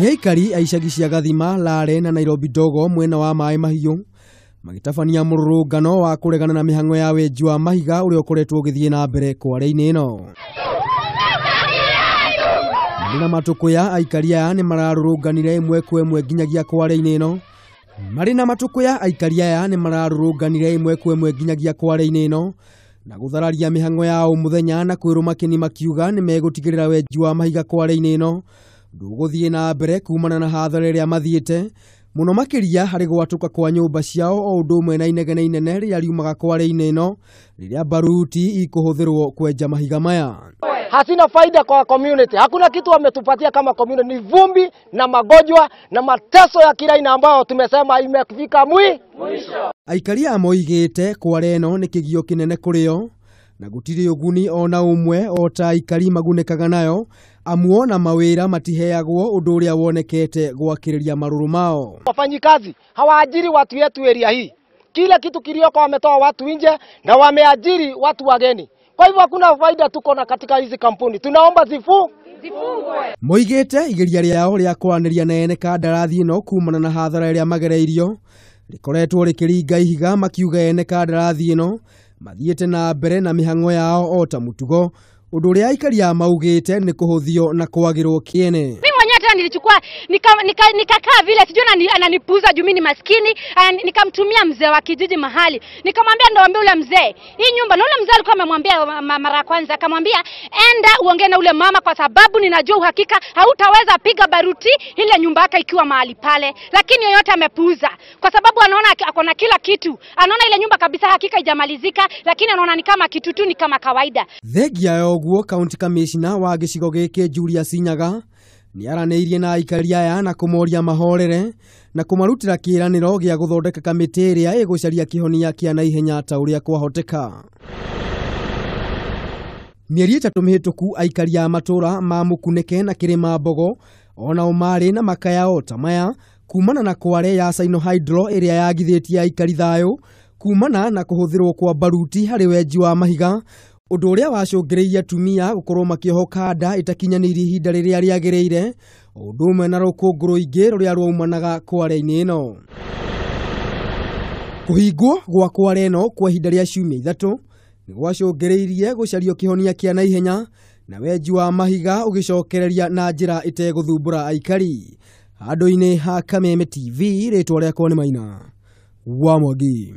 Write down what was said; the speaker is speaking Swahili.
Ni Aikari a icagi cia Gathima, Lare na Nairobi Dogo mwena wa Mai Mahiu magitabania mururungano wa kuregana na mihang'o ya wenji wa mahiga uria ukoretwo ugithii nambere kware-ini ino. Marina matukuya Aikari aya ni mararurunganire imwe kwa imwe nginyagia kware-ini ino. Marina matukuya Aikari aya ni mararurunganire imwe kwa imwe nginyagia kware-ini ino na guthararia mihang'o yao muthenya na kwiruma kini makiuga ni megutigirira wenji wa mahiga kware-ini ino nduguthii na mbere kumana na hathara iria mathiite muno makiria hari gwatuka kwa nyumba ciao o undu umwe na inegene inene riria riumaga kware-ini ino riria mbaruti ikuhuthirwo kwenja mahiga maya. Hasina faida kwa community. Hakuna kitu wametupatia kama community, ni vumbi na magonjwa na mateso ya kila aina ambayo tumesema imefika mwisho. Aikari amoigite kware ino ni kigio kinene kurio na gutiri uguni ona umwe ota Aikari magunikaga nayo amuona mawira matiheagwo undu uria wonekete gwakiriria maruru mao. Wafanyikazi hawaajiri watu wetu area hii. Kila kitu kilioko wametoa watu nje na wameajiri watu wageni. Kwa hivyo hakuna faida tuko na katika hizi kampuni. Tunaomba zifungwe. Moigite igeria riao ria kwaniria na ene kandarathi ino kumana na hathara iria magereirio rikoretwo rikiringa ihiga makiuga ene kandarathi ino mathiete na mbere na mihang'o yao ota mutugo undu uria Aikari maugite ni kuhuthio na kwagirwo kiene. Mimi hata nilichukua nikakaa vile sijui ananipuza juu mimi ni maskini, nikamtumia mzee wa kijiji mahali. Nikamwambia ndio ule mzee, hii nyumba na ule mzee alikuwa amemwambia mara ya kwanza akamwambia enda uongee na ule mama kwa sababu ninajua uhakika hautaweza piga baruti ile nyumba yake ikiwa mahali pale. Lakini yoyote amepuuza kwa sababu anaona akona kila kitu. Anaona ile nyumba kabisa hakika haijamalizika, lakini anaona ni kama kitu tu, ni kama kawaida. Thegia yoguo county commissioner wa gicigo giki Julius Nyaga ni araneirie na Aikari aya na kumoria mahorere na kumarutira kiraniro gia guthondeka kamiti iria igucaria kihonia kia na ihenya ta uria kwahoteka. Mieri 3 mihituku Aikari a matura ma Mukunike na Kirima Mbogo ona umari na makaya ota maya kumana na kware ya Sino Hydro iria yagithitie Aikari thayu kumana na kuhuthirwo kwa mbaruti hari wenji wa mahiga undu uria wacungiririe atumia gukorwo makiohoka nda itakinyanirie ihinda riria riagiriire undu umwe na rukunguru ingi ruria rwaumanaga kware-ini ino. Kuhingwo gwa kware ino kwa ihinda ria ciumia 3 ni gwacungiriirie gucario kihonia kia na ihenya na wenji wa mahiga ugicokereria na njira iteguthumbura Aikari. Handu-ini ha Kameme TV ritwa riakwa ni Maina wa Mwangi.